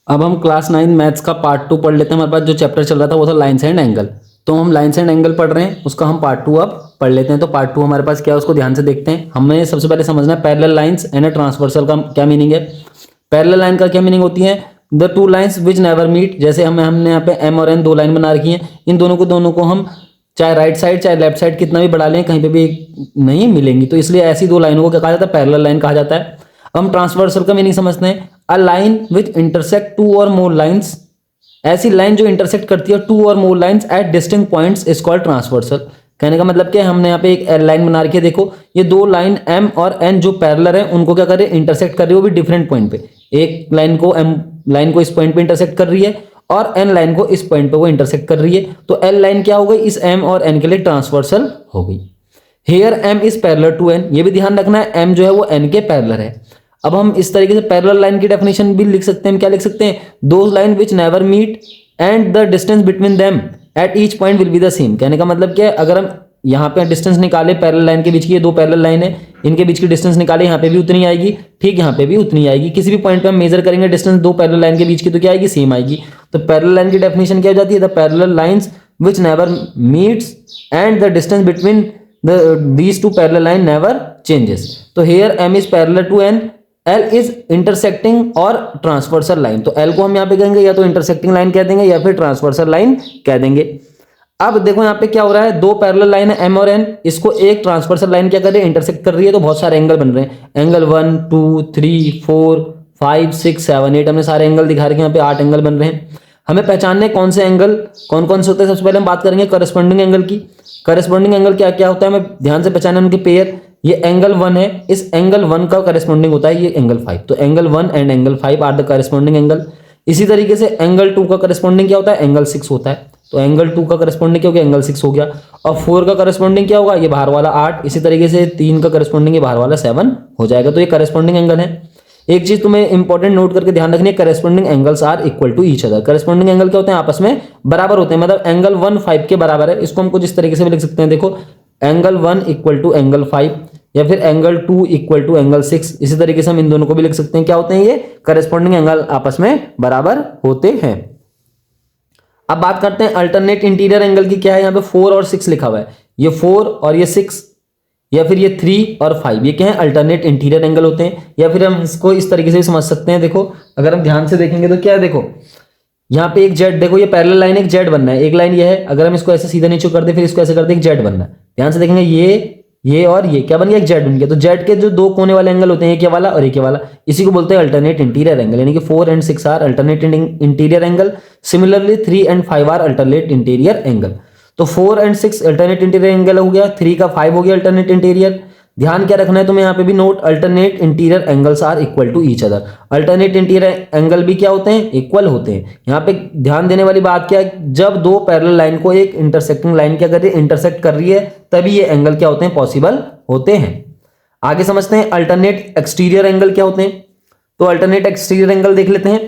अब हम class 9 maths का पार्ट 2 पढ़ लेते हैं। हमारे पास जो चैप्टर चल रहा था वो था लाइन्स एंड एंगल। तो हम लाइन्स एंड एंगल पढ़ रहे हैं, उसका हम पार्ट 2 अब पढ़ लेते हैं। तो पार्ट 2 हमारे पास क्या है उसको ध्यान से देखते हैं। हमें सबसे पहले समझना है पैरेलल लाइन्स एंड ट्रांसवर्सल का क्या मीनिंग है। पैरेलल लाइन का क्या मीनिंग होती है, the two lines which never meet. जैसे हमने यहाँ पे एम और एन दो लाइन बना रखी है, इन दोनों को हम चाहे राइट साइड चाहे लेफ्ट साइड कितना भी बढ़ा लें कहीं पे भी नहीं मिलेंगी, तो इसलिए ऐसी दो लाइनों को क्या कहा जाता है, पैरेलल लाइन कहा जाता है। हम ट्रांसवर्सल का मीनिंग समझते हैं, a line which intersect two or more lines. ऐसी लाइन जो इंटरसेक्ट करती है two or more lines at distinct points is called transversal. कहने का मतलब क्या है, हमने यहाँ पे एक लाइन बना रखी है, देखो ये दो लाइन एम और एन जो पैरेलल है उनको क्या कर रहे हैं, इंटरसेक्ट कर रही है, वो भी डिफरेंट पॉइंट पे। एक लाइन को एम लाइन को इस पॉइंट पे इंटरसेक्ट कर रही है और एन लाइन को इस पॉइंट पे वो इंटरसेक्ट कर रही है, तो एल लाइन क्या हो गई, इस एम और एन के लिए ट्रांसवर्सल हो गई। Here M is parallel to N, ये भी ध्यान रखना है, एम जो है वो एन के पैरेलल है। अब हम इस तरीके से पैरेलल लाइन की डेफिनेशन भी लिख सकते हैं, क्या लिख सकते हैं, those line which never meet and the distance between them at each point will be the same. कहने का मतलब क्या है, अगर हम यहाँ पे डिस्टेंस निकाले पैरेलल लाइन के बीच की, ये दो पैरेलल लाइन है, इनके बीच की डिस्टेंस निकाले, यहाँ पे भी उतनी आएगी, ठीक यहाँ पे भी उतनी आएगी। किसी भी पॉइंट पे हम मेजर करेंगे डिस्टेंस दो पैरेलल लाइन के बीच की, तो क्या आएगी, सेम आएगी। तो पैरेलल लाइन की डेफिनेशन क्या हो जाती है, the parallel lines which never meets and the distance between these two parallel line never changes। तो here m is parallel to n, l is intersecting और ट्रांसवर्सल लाइन। तो l को हम यहाँ पे कहेंगे या तो इंटरसेक्टिंग लाइन कह देंगे या फिर ट्रांसवर्सल लाइन कह देंगे। अब देखो यहाँ पे क्या हो रहा है, दो पैरेलल लाइन है m और n, इसको एक ट्रांसवर्सल लाइन क्या कर रही है, इंटरसेक्ट कर रही है, तो बहुत सारे एंगल बन रहे हैं। एंगल 1 2 3 4 5 6 7 8, हमने सारे एंगल दिखा रखे हैं, यहाँ पे 8 एंगल बन रहे हैं। हमें पहचानने कौन से एंगल कौन कौन से होते हैं। सबसे पहले हम बात करेंगे करस्पॉन्डिंग एंगल की। करस्पॉन्डिंग एंगल क्या क्या होता है, हमें ध्यान से पहचानना उनके पेयर। ये एंगल 1 है, इस एंगल 1 का करस्पॉन्डिंग होता है ये एंगल 5, तो angle 1 and angle 5 are the corresponding angle. इसी तरीके से एंगल 2 का करस्पॉन्डिंग क्या होता है, एंगल 6 होता है, तो एंगल 2 का करस्पॉन्डिंग क्या हो गया, एंगल 6 हो गया। और 4 का करस्पॉन्डिंग क्या होगा, ये बाहर वाला 8। इसी तरीके से 3 का करस्पॉन्डिंग ये बाहर वाला 7 हो जाएगा। तो ये करस्पॉन्डिंग एंगल है। एक चीज तुम्हें इंपॉर्टेंट नोट करके ध्यान रखनी है, corresponding angles are equal to each other. Corresponding angle क्या होते हैं, आपस में बराबर होते हैं, मतलब एंगल 1 5 के बराबर है। इसको हम कुछ इस तरीके से भी लिख सकते हैं, देखो एंगल 1 इक्वल टू एंगल 5 या फिर एंगल 2 इक्वल टू एंगल 6। इसी तरीके से हम इन दोनों को भी लिख सकते हैं, क्या होते हैं, ये करस्पॉन्डिंग एंगल आपस में बराबर होते हैं। अब बात करते हैं अल्टरनेट इंटीरियर एंगल की। क्या है, यहाँ पे 4 और 6 लिखा हुआ है, ये 4 और ये 6 या फिर ये 3 और 5, ये क्या है, अल्टरनेट इंटीरियर एंगल होते हैं। या फिर हम इसको इस तरीके से भी समझ सकते हैं, देखो अगर हम ध्यान से देखेंगे तो क्या है, देखो यहाँ पे एक जेड, देखो ये पैरेलल लाइन एक जेड बनना है, एक लाइन ये है, अगर हम इसको ऐसे सीधा नीचे कर दे फिर इसको ऐसे कर दे, एक जेड बनना है। ध्यान से देखेंगे ये और ये क्या बन गया, एक जेड बन गया। तो जेड के जो दो कोने वाले एंगल होते हैं, एक ये वाला और एक ये वाला, इसी को बोलते हैं अल्टरनेट इंटीरियर एंगल। यानी कि 4 and 6 are alternate interior angle, similarly 3 and 5 are alternate interior angle. तो 4 and 6 अल्टरनेट इंटीरियर एंगल हो गया, 3 का 5 हो गया अल्टरनेट इंटीरियर। ध्यान क्या रखना है तुम्हें यहाँ पे भी note, alternate interior angles are equal to each other. Alternate interior angle भी क्या होते हैं, इक्वल होते हैं। यहाँ पे ध्यान देने वाली बात क्या है, जब दो पैरेलल लाइन को एक इंटरसेक्टिंग लाइन क्या कर रही है, इंटरसेक्ट कर रही है, तभी ये एंगल क्या होते हैं, पॉसिबल होते हैं। आगे समझते हैं अल्टरनेट एक्सटीरियर एंगल क्या होते हैं। तो अल्टरनेट एक्सटीरियर एंगल देख लेते हैं,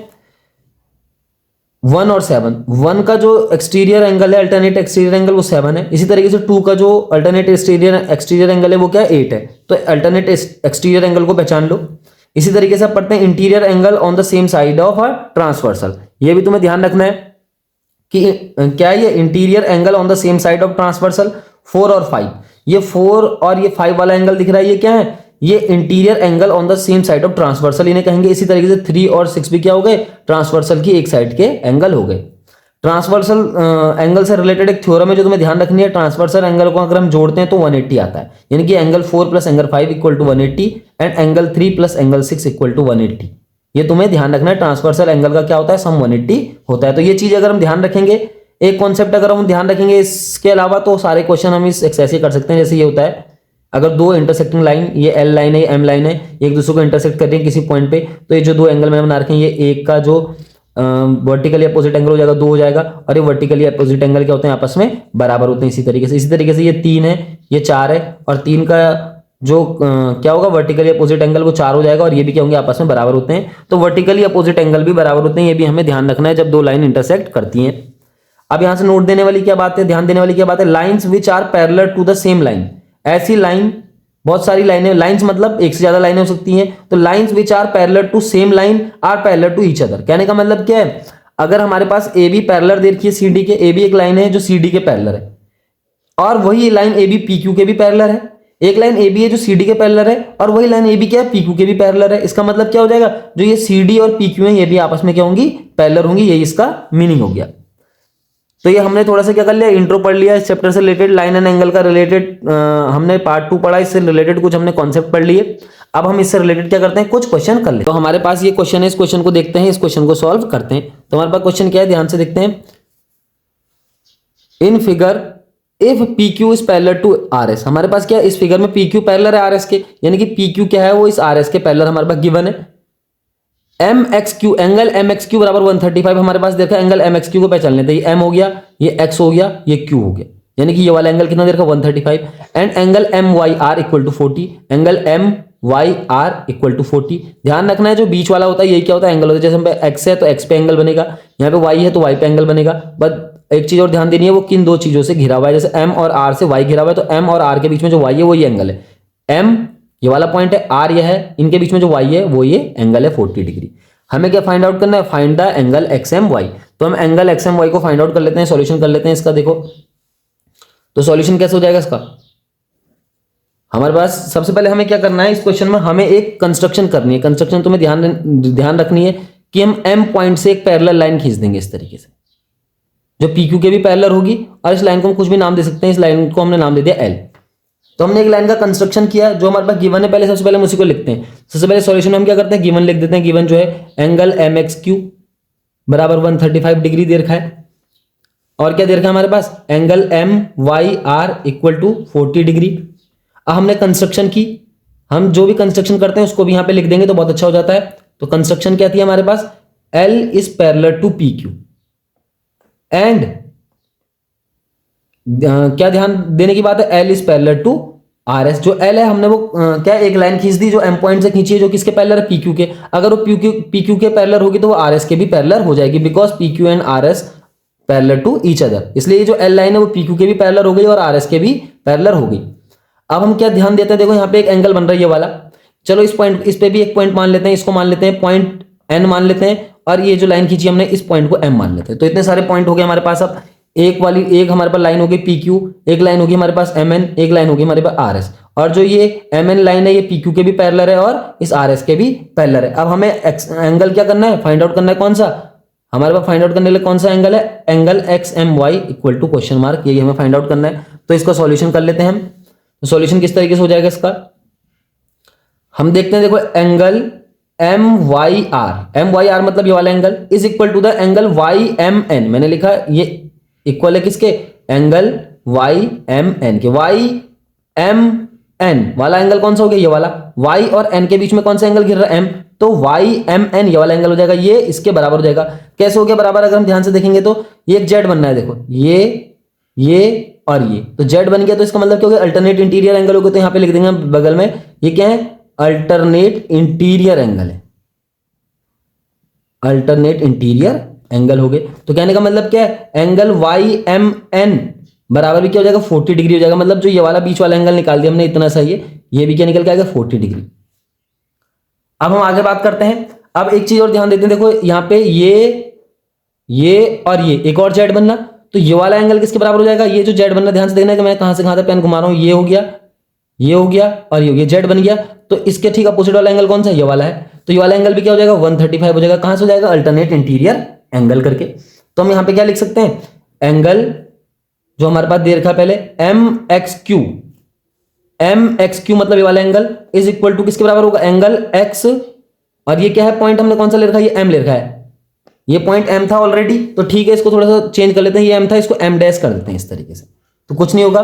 1 और 7। 1 का जो एक्सटीरियर एंगल है, अल्टरनेट एक्सटीरियर एंगल, वो 7 है। इसी तरीके से 2 का जो अल्टरनेट एक्सटीरियर एंगल है वो क्या है, 8 है। तो अल्टरनेट एक्सटीरियर एंगल को पहचान लो। इसी तरीके से पढ़ते हैं interior angle on the same side of a transversal. ये भी तुम्हें ध्यान रखना है कि क्या है, ये interior angle on the same side of transversal 4 और 5। ये 4 और ये 5 वाला एंगल दिख रहा है, ये क्या है, ये interior angle on the same side of transversal इन्हें कहेंगे। इसी तरीके से 3 और 6 भी क्या हो गए, ट्रांसवर्सल की एक साइड के एंगल हो गए। ट्रांसवर्सल एंगल से रिलेटेड एक थ्योरम है जो तुम्हें ध्यान रखनी है, ट्रांसवर्सल एंगल को अगर हम जोड़ते हैं तो 180 आता है। यानी कि angle 4 plus angle 5 equal to 180 and angle 3 plus angle 6 equal to 180। ये तुम्हें ध्यान रखना है, ट्रांसवर्सल एंगल का क्या होता है, सम 180 होता है। तो ये चीज अगर हम ध्यान रखेंगे, एक कॉन्सेप्ट अगर हम ध्यान रखेंगे, इसके अलावा तो सारे क्वेश्चन हम इस एक्सरसाइज से कर सकते हैं। जैसे ये होता है, अगर दो इंटरसेक्टिंग लाइन, ये एल लाइन है, ये एम लाइन है, एक दूसरे को इंटरसेक्ट कर रही है किसी पॉइंट पे, तो ये जो दो एंगल मैंने बना रखे हैं, ये एक का जो वर्टिकली अपोजिट एंगल हो जाएगा 2 हो जाएगा, और ये वर्टिकली अपोजिट एंगल क्या होते हैं, आपस में बराबर होते हैं। इसी तरीके से ये 3 है, ये 4 है, और 3 का जो क्या होगा, वर्टिकली अपोजिट एंगल, वो 4 हो जाएगा, और ये भी क्या होंगे, आपस में बराबर होते हैं। तो वर्टिकली अपोजिट एंगल भी बराबर होते हैं, ये भी हमें ध्यान रखना है जब दो लाइन इंटरसेक्ट करती हैं। अब यहां से नोट देने वाली क्या बात है, ध्यान देने वाली क्या बात है, lines which are parallel to the same line. ऐसी लाइन बहुत सारी लाइनें, लाइंस मतलब एक से ज्यादा लाइनें हो सकती हैं, तो lines which are parallel to same line are parallel to each other. कहने का मतलब क्या है, अगर हमारे पास ए बी पैरेलल दे रखी है सी डी के, ए बी एक लाइन है जो सी डी के पैरेलल है, और वही line A B P Q के भी पैरेलल है। एक लाइन ए बी है जो सी डी के पैरेलल है, और वही लाइन ए बी क्या है, पी क्यू के भी पैरेलल है। इसका मतलब क्या हो जाएगा, जो ये सी डी और पी क्यू है ये भी आपस में क्या होंगी, पैरेलल होंगी। यही इसका मीनिंग हो गया। तो ये हमने थोड़ा सा क्या कर लिया, इंट्रो पढ़ लिया इस चैप्टर से रिलेटेड, लाइन एंड एंगल का रिलेटेड हमने पार्ट 2 पढ़ा, इससे रिलेटेड कुछ हमने कॉन्सेप्ट पढ़ लिए। अब हम इससे रिलेटेड क्या करते हैं, कुछ क्वेश्चन कर लेते हैं। तो हमारे पास ये क्वेश्चन है, इस क्वेश्चन को देखते हैं, इस क्वेश्चन को सॉल्व करते हैं। तो हमारे पास क्वेश्चन क्या है, ध्यान से देखते हैं। In figure if P Q is parallel to R S, हमारे पास क्या है, इस फिगर में पी क्यू पैरेलल है आर एस के, यानी कि पी क्यू क्या है, वो इस आर एस के पैरेलल हमारे पास गिवन है। M X Q, angle M X Q बराबर 135 हमारे पास देखा, एंगल एम एक्स क्यू को पहचान लेते हैं। ये एम हो गया, ये एक्स हो गया, ये क्यू हो गया, यानी कि ये वाला एंगल कितना देखा 135। And angle M Y R equal to 40, angle M Y R equal to 40। ध्यान रखना है जो बीच वाला होता है यही क्या होता है, एंगल होता है। जैसे हम पे एक्स है तो एक्स पे एंगल बनेगा, यहाँ पे वाई है तो वाई पे एंगल बनेगा। बट एक चीज और ध्यान देनी है, वो किन दो चीजों से घिरा हुआ है। जैसे एम और आर से वाई घिरा हुआ है, तो एम और आर के बीच में जो वाई है वो ये एंगल है। एम ये वाला पॉइंट है, आर ये है, इनके बीच में जो वाई है वो ये एंगल है 40 डिग्री। हमें क्या फाइंड आउट करना है, find the angle X M Y. तो हम एंगल एक्स एम वाई को फाइंड आउट कर लेते हैं, सॉल्यूशन कर लेते हैं इसका। देखो तो सॉल्यूशन कैसे हो जाएगा इसका, हमारे पास सबसे पहले हमें क्या करना है, इस क्वेश्चन में हमें एक कंस्ट्रक्शन करनी है। कंस्ट्रक्शन तुम्हें ध्यान रखनी है कि हम एम पॉइंट से एक पैरेलल लाइन खींच देंगे इस तरीके से, जो पी क्यू के भी पैरेलल होगी, और इस लाइन को हम कुछ भी नाम दे सकते हैं। इस लाइन को हमने नाम दे दिया एल। तो हमने एक लाइन का कंस्ट्रक्शन किया जो हमारे पास गिवन है। पहले सबसे पहले हम उसी को लिखते हैं। सबसे पहले सॉल्यूशन में हम क्या करते हैं, गिवन लिख देते हैं। गिवन जो है एंगल एम एक्स क्यू बराबर 135 डिग्री दे रखा है, और क्या दे रखा है हमारे पास, angle M Y R equal to 40 degree. अब हमने कंस्ट्रक्शन की, हम जो भी कंस्ट्रक्शन करते हैं उसको भी यहां पे लिख देंगे तो बहुत अच्छा हो जाता है। तो कंस्ट्रक्शन क्या थी हमारे पास, L is parallel to P Q, and क्या ध्यान देने की बात है, L is parallel to R S. जो एल है हमने वो क्या एक लाइन खींच दी जो एम पॉइंट से खींची है, जो किसके पैरेलल है, पी क्यू के। अगर वो पी क्यू के पैरेलल होगी तो वो आर एस के भी पैरेलल हो जाएगी, because P Q and R S parallel to each other. इसलिए ये जो एल लाइन है वो पी क्यू के भी पैरेलल हो गई और आर एस के भी पैरेलल हो गई। अब हम क्या ध्यान देते हैं, देखो यहाँ पे एक एंगल बन रहा है ये वाला। चलो इस पॉइंट, इस पे भी एक पॉइंट मान लेते हैं, इसको मान लेते हैं पॉइंट एन मान लेते हैं, और ये जो लाइन खींची हमने इस पॉइंट को एम मान लेते हैं। तो इतने सारे पॉइंट हो गए हमारे पास। अब एक हमारे पास लाइन होगी पी क्यू, एक लाइन होगी हमारे पास एम एन, एक लाइन होगी हमारे पास आर एस। और जो ये एम एन लाइन है ये पी क्यू के भी पैरेलल है और इस आर एस के भी पैरेलल है। अब हमें एंगल क्या करना है, फाइंड आउट करना है। कौन सा हमारे पास फाइंड आउट करने के लिए कौन सा एंगल है, angle X M Y equal to question mark, यही हमें फाइंड आउट करना है। तो इसका सॉल्यूशन कर लेते हैं हम। तो सॉल्यूशन किस तरीके से हो जाएगा इसका, हम देखते हैं। देखो एंगल एम वाई आर मतलब ये वाला angle is equal to the angle Y M N. मैंने लिखा ये इक्वल है किसके, एंगल वाई एम एन के। वाई एम एन वाला एंगल कौन सा हो गया, ये वाला। वाई और एन के बीच में कौन सा एंगल गिर रहा है, एम, तो वाई एम एन ये वाला एंगल हो जाएगा। ये इसके बराबर हो जाएगा। कैसे हो गया बराबर, अगर हम ध्यान से देखेंगे तो ये एक जेड बनना है। देखो ये और ये, तो जेड बन गया। तो इसका मतलब क्या हो गया, अल्टरनेट इंटीरियर एंगल हो गया। तो यहां पे लिख देंगे बगल में, ये क्या है, अल्टरनेट इंटीरियर एंगल है, अल्टरनेट इंटीरियर एंगल हो गए। तो कहने का मतलब क्या है, एंगल वाई एम एन बराबर भी क्या हो जाएगा, 40 डिग्री हो जाएगा। मतलब जो ये वाला बीच वाला एंगल निकाल दिया हमने इतना सही है, ये भी क्या निकल के आएगा 40 डिग्री। अब हम आगे बात करते हैं। अब एक चीज और ध्यान देते हैं, देखो यहाँ पे ये और ये एक और जेड बनना, तो ये वाला एंगल किसके बराबर हो जाएगा, ये जो जेड बनना, ध्यान से देखना कि मैं कहां से कहां तक पेन घुमा रहा हूं। ये हो गया और ये हो गया, जेड बन गया। तो इसके ठीक अपोजिट वाला एंगल कौन सा, ये वाला है। तो ये वाला एंगल भी क्या हो जाएगा, 135 हो जाएगा। कहां से हो जाएगा, अल्टरनेट इंटीरियर एंगल करके। तो हम यहां पे क्या लिख सकते हैं, एंगल जो हमारे पास दे रखा है पहले एम एक्स क्यू मतलब ये वाला एंगल इज इक्वल टू किसके बराबर होगा, एंगल एक्स, और ये क्या है पॉइंट हमने कौन सा ले रखा है, ये एम ले रखा है। ये पॉइंट एम था ऑलरेडी, तो ठीक है इसको थोड़ा सा चेंज कर लेते हैं। ये एम था, इसको एम डैश कर देते हैं इस तरीके से, तो कुछ नहीं होगा।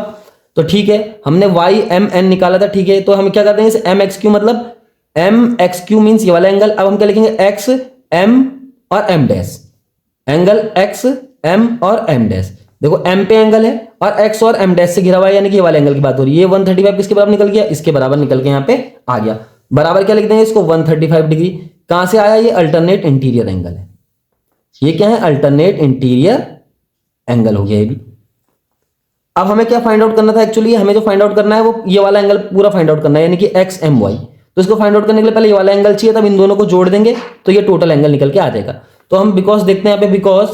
तो ठीक है, हमने वाई एम एन निकाला था, ठीक है। तो हम क्या कर देंगे, एम एक्स क्यू मतलब एम एक्स क्यू मीन्स ये वाला एंगल। अब हम क्या लिखेंगे, एक्स एम और M dash, angle X M और एम डैश। देखो एम पे एंगल है और एक्स और एम डैश से घिरा हुआ है, यानी कि ये वाले एंगल की बात हो रही है। ये 135 किसके बराबर निकल गया, इसके बराबर निकल के यहाँ पे आ गया। बराबर क्या लिख देंगे इसको, 135 डिग्री। कहां से आया, ये अल्टरनेट इंटीरियर एंगल है। ये क्या है, अल्टरनेट इंटीरियर एंगल हो गया ये भी। अब हमें क्या फाइंड आउट करना था एक्चुअली, हमें जो फाइंड आउट करना है वो ये वाला एंगल पूरा फाइंड आउट करना है, यानी कि एक्स एम वाई। तो इसको फाइंड आउट करने के लिए पहले ये वाला एंगल चाहिए, तब इन दोनों को जोड़ देंगे तो ये टोटल एंगल निकल के आ जाएगा। तो हम बिकॉज देखते हैं यहाँ पे, because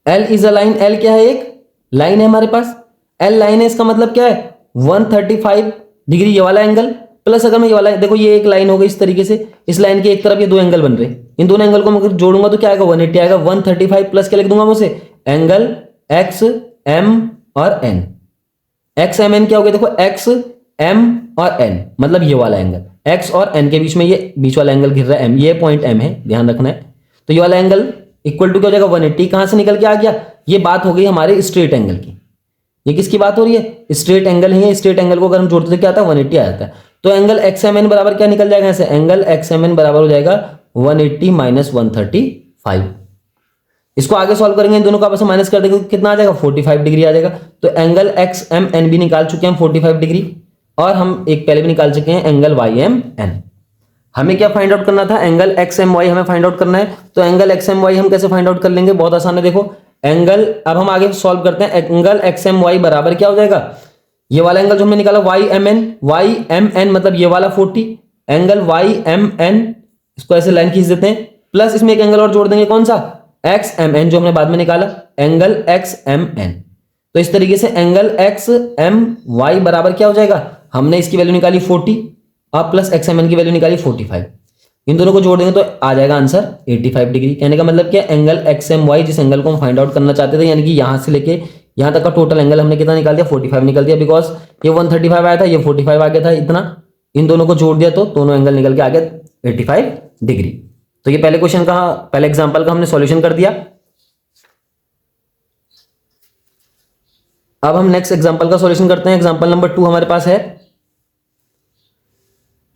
L is a line, L क्या है, एक लाइन है हमारे पास, एल लाइन है, इसका मतलब क्या है 135 डिग्री ये वाला एंगल, प्लस अगर मैं ये वाला, देखो ये एक लाइन हो गई इस तरीके से, इस लाइन के एक तरफ ये दो एंगल बन रहे हैं, इन दोनों एंगल को मैं अगर जोड़ूंगा तो क्या आएगा 180 आएगा, 135 प्लस क्या लिख दूंगा मैं उसे, एंगल एक्स एम और एन। एक्स एम एन क्या हो गया, देखो एक्स एम और एन मतलब ये वाला एंगल, एक्स और एन के बीच में ये बीच वाला एंगल घिर रहा है एम, ये पॉइंट एम है, ध्यान रखना है। तो ये वाला एंगल इक्वल टू क्या हो जाएगा 180, कहां से निकल के आ गया, ये बात हो गई हमारे स्ट्रेट एंगल की। ये किसकी बात हो रही है, स्ट्रेट एंगल है, स्ट्रेट एंगल को अगर हम जोड़ते तो क्या आता है 180 आ जाता है। तो एंगल एक्स एम एन बराबर क्या निकल जाएगा ऐसे, एंगल एक्स एम एन बराबर हो जाएगा 180 माइनस 135। इसको आगे सॉल्व करेंगे, इन दोनों को आपस में माइनस कर देंगे तो कितना आ जाएगा 45 डिग्री आ जाएगा। तो एंगल एक्स एम एन भी निकाल चुके हैं 45 डिग्री, और हम एक पहले भी निकाल चुके हैं एंगल वाई एम एन। हमें क्या फाइंड आउट करना था, एंगल एक्स एम वाई हमें फाइंड आउट करना है। तो एंगल एक्स एम वाई हम कैसे फाइंड आउट कर लेंगे, बहुत आसान है, देखो एंगल, अब हम आगे सॉल्व करते हैं। एंगल एक्स एम वाई बराबर क्या हो जाएगा, ये वाला एंगल जो हमने निकाला वाई एम एन मतलब ये वाला 40, एंगल वाई एम एन, इसको ऐसे लाइन खींच देते हैं, प्लस इसमें एक एंगल और जोड़ देंगे, कौन सा, एक्स एम एन जो हमने बाद में निकाला, एंगल एक्स एम एन। तो इस तरीके से एंगल एक्स एम वाई बराबर क्या हो जाएगा, हमने इसकी वैल्यू निकाली 40 और प्लस एक्स एम एन की वैल्यू निकाली 45, इन दोनों को जोड़ देंगे तो आ जाएगा आंसर 85 डिग्री। कहने का मतलब क्या, एंगल एक्स एम वाई जिस एंगल को हम फाइंड आउट करना चाहते थे, यानी कि यहां से लेके यहां तक का टोटल एंगल हमने कितना निकाल दिया 45 निकल दिया, बिकॉज ये 135 आया था, ये 45 आ गया था, इतना इन दोनों को जोड़ दिया तो दोनों एंगल निकल के आ गया 85 डिग्री। तो ये पहले क्वेश्चन का, पहले एग्जाम्पल का हमने सॉल्यूशन कर दिया। अब हम नेक्स्ट एग्जाम्पल का सॉल्यूशन करते हैं। एग्जाम्पल नंबर 2 हमारे पास है,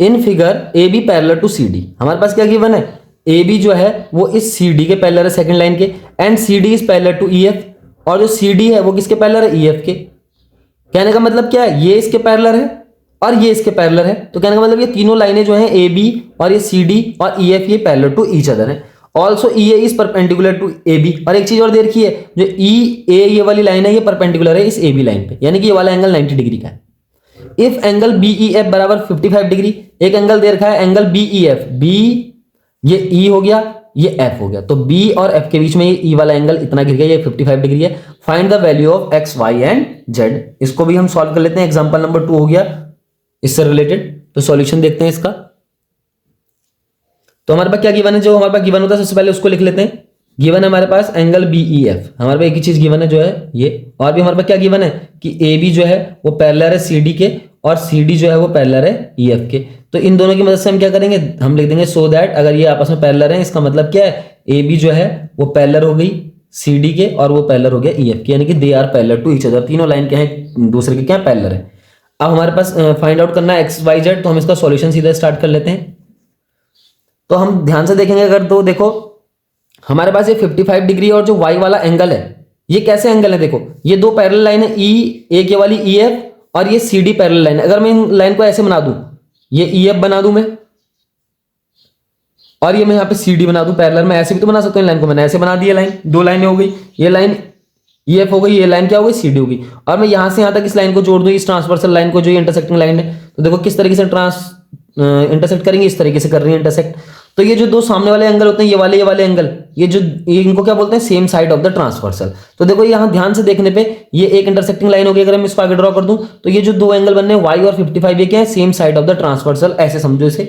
in figure A B parallel to C D. हमारे पास क्या गिवन है, ए बी जो है वो इस सी डी के पैरेलल है सेकंड लाइन के, and C D is parallel to E F, और जो सी डी है वो किसके पैरेलल है, ई एफ के। कहने का मतलब क्या है, ये इसके पैरेलल है और ये इसके पैरेलल है, तो कहने का मतलब ये तीनों लाइनें जो हैं ए बी और ये सी डी और ई एफ, ये पैरेलल टू ईच अदर है। Also E A is perpendicular to A B, और एक चीज और दे रखी है, जो ई ए ये वाली लाइन है ये परपेंडिकुलर है इस ए बी लाइन पे, यानी कि ये वाला एंगल 90 डिग्री का है। If angle B E F बराबर 55 डिग्री, एक एंगल दे रखा है angle B E F, B ये ई हो गया, ये एफ हो गया, तो बी और एफ के बीच में ये ई वाला एंगल इतना गिर गया, ये 55 डिग्री है। Find the value of X Y and Z. इसको भी हम सॉल्व कर लेते हैं, एग्जांपल नंबर 2 हो गया इससे रिलेटेड। तो सॉल्यूशन देखते हैं इसका। तो हमारे पास क्या गिवन है, जो हमारे पास गिवन होता है सबसे पहले उसको लिख लेते हैं। गिवन है हमारे पास एंगल बी ई एफ, हमारे पास एक ही चीज गिवन है जो है ये, और भी हमारे पास क्या गिवन है कि ए बी जो है वो पैरेलल है सी डी के, और सी डी जो है वो पैरेलल है ई एफ के। तो इन दोनों की मदद से हम क्या करेंगे, हम लिख देंगे सो दैट, अगर ये आपस में पैरेलल है इसका मतलब क्या है, ए बी जो है वो पैरेलल हो गई सी डी के और वो पैरेलल हो गया ई एफ के, यानी कि they are parallel to each other, तीनों लाइन क्या है दूसरे के क्या पैरेलल है। अब हमारे पास फाइंड आउट करना है एक्स वाई जेड, तो हम इसका सॉल्यूशन सीधा स्टार्ट कर लेते हैं। तो हम ध्यान से देखेंगे अगर, तो देखो हमारे पास ये 55 डिग्री और जो वाई वाला एंगल है ये कैसे एंगल है, देखो ये दो पैरेलल लाइन है, ई एक ये वाली ई एफ और ये सी डी पैरेलल लाइन है। अगर मैं इन लाइन को ऐसे बना दूं, ये ई एफ बना दूं मैं, और ये मैं यहाँ पे सी डी बना दूं पैरेलल, मैं ऐसे भी तो बना सकता हूँ लाइन को, मैंने ऐसे बना दी लाइन, दो लाइनें हो गई, ये लाइन ई एफ हो गई, ये लाइन क्या हो गई सी डी हो गई, और मैं यहां से यहां तक इस लाइन को जोड़ दूं, इस ट्रांसवर्सल लाइन को जो ये इंटरसेक्टिंग लाइन है। तो देखो किस तरीके से इंटरसेक्ट करेंगे, इस तरीके से कर रही है इंटरसेक्ट। तो ये जो दो सामने वाले एंगल होते हैं, ये वाले एंगल, ये जो ये इनको क्या बोलते हैं, same side of the transversal. तो देखो यहाँ ध्यान से देखने पे ये एक इंटरसेक्टिंग लाइन होगी, अगर मैं इसको आगे ड्रॉ कर दूं तो ये जो दो एंगल बनने हैं वाई और 55, ये क्या है, same side of the transversal, ऐसे समझो इसे।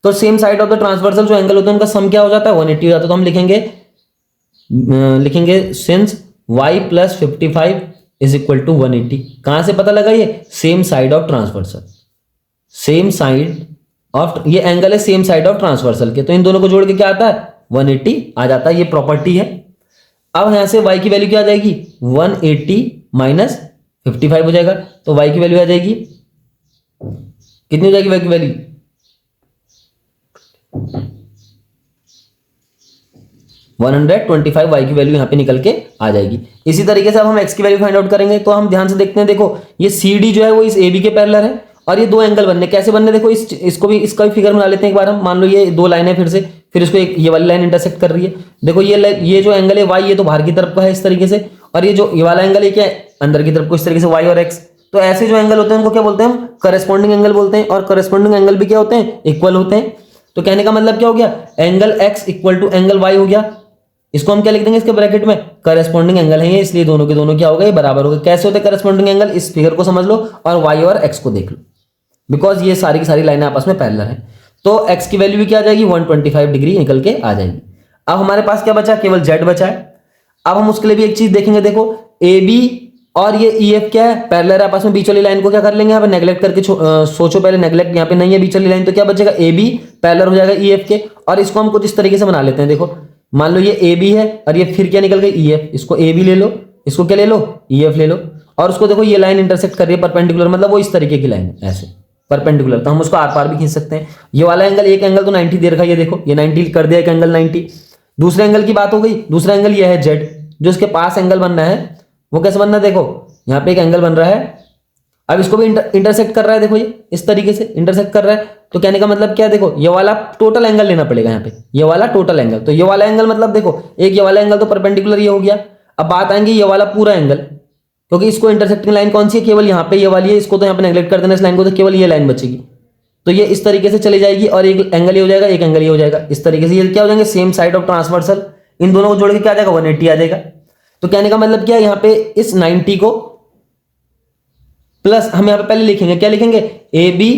तो same side of the transversal जो एंगल होते हैं उनका सम क्या हो जाता है 180 हो जाता है। तो हम लिखेंगे since y plus 55 is equal to 180। कहां से पता लगा, ये same side of transversal, same side of, ये एंगल है सेम साइड ऑफ ट्रांसवर्सल के, तो इन दोनों को जोड़ के क्या आता है 180 आ जाता है, ये प्रॉपर्टी है। अब यहां से y की वैल्यू क्या आ जाएगी, 180 माइनस 55 हो जाएगा, तो y की वैल्यू आ जाएगी कितनी हो जाएगी, y की वैल्यू 125, y की वैल्यू यहां पे निकल के आ जाएगी। इसी तरीके से अब हम x की वैल्यू फाइंड आउट करेंगे। तो हम ध्यान से देखते हैं, देखो ये CD जो है वो इस AB के पैरेलल है, और ये दो एंगल बनने कैसे बनने, देखो इसको भी, इसका भी फिगर बना लेते हैं एक बार हम। मान लो ये दो लाइन है, फिर इसको एक ये वाली लाइन इंटरसेक्ट कर रही है। देखो ये जो एंगल है y, ये तो बाहर की तरफ का है इस तरीके से, और ये जो ये वाला एंगल ये क्या है, अंदर की तरफ कुछ तरीके से वाई और एक्स। तो ऐसे जो एंगल होते हैं उनको क्या बोलते हैं हम, करस्पॉन्डिंग एंगल बोलते हैं। और करस्पॉन्डिंग एंगल भी क्या होते हैं, इक्वल होते हैं। तो कहने का मतलब क्या हो गया, angle X equal to angle Y हो गया। इसको हम क्या लिख देंगे इसके ब्रैकेट में, करस्पॉन्डिंग एंगल है ये, इसलिए दोनों के दोनों क्या हो गए, बराबर हो गए। कैसे होते हैं करस्पॉन्डिंग एंगल, इस फिगर को समझ लो और वाई और एक्स को देख लो, बिकॉज ये सारी की सारी लाइनें आपस में पैरेलल हैं। तो एक्स की वैल्यू भी क्या आ जाएगी, 125 डिग्री निकल के आ जाएगी। अब हमारे पास क्या बचा, केवल जेड बचा है। अब हम उसके लिए भी एक चीज देखेंगे, देखो ए बी और ये ई एफ क्या है, पैरेलल है आपस में। बीच वाली लाइन को क्या कर लेंगे यहाँ पे, नेगलेक्ट करके सोचो पहले, नेगलेक्ट यहाँ पे नहीं है बीच वाली लाइन, तो क्या बचेगा, ए बी पैरेलल हो जाएगा ई एफ के। और इसको हम कुछ इस तरीके से बना लेते हैं, देखो मान लो ये ए बी है और ये फिर क्या निकल गई ई एफ, इसको ए बी ले लो, इसको क्या ले लो, ई एफ ले लो। और उसको देखो ये लाइन इंटरसेक्ट कर रही है परपेंडिकुलर, मतलब वो इस तरीके की लाइन है ऐसे परपेंडिकुलर, तो हम उसको आर पार भी खींच सकते हैं। ये वाला एंगल, एक एंगल तो 90 दे रखा है, ये देखो ये 90 कर दिया, एक एंगल 90। दूसरे एंगल की बात हो गई, दूसरा एंगल ये है जेड, जो इसके पास एंगल बनना है वो कैसे बनना है, देखो यहाँ पे एक एंगल बन रहा है, अब इसको भी इंटरसेक्ट कर रहा है, देखो ये इस तरीके से इंटरसेक्ट कर रहा है। तो कहने का मतलब क्या है, देखो ये वाला टोटल एंगल लेना पड़ेगा यहाँ पे, ये वाला टोटल एंगल। तो ये वाला एंगल मतलब देखो, एक ये वाला एंगल तो परपेंडिकुलर ये हो गया। अब बात आएंगे ये वाला पूरा एंगल, क्योंकि इसको इंटरसेक्टिंग लाइन कौन सी है, केवल यहाँ पे ये वाली है, इसको तो यहाँ पे नेगलेक्ट कर देना इस लाइन को, तो केवल ये लाइन बचेगी। तो ये इस तरीके से चली जाएगी और एक एंगल ये हो जाएगा, एक एंगल ये हो जाएगा, इस तरीके से ये क्या हो जाएंगे, सेम साइड ऑफ ट्रांसवर्सल। इन दोनों को जोड़ के क्या आ जाएगा, 180 आ जाएगा। तो कहने का मतलब क्या है, यहाँ पे इस 90 को प्लस हम यहाँ पे पहले लिखेंगे, क्या लिखेंगे, A B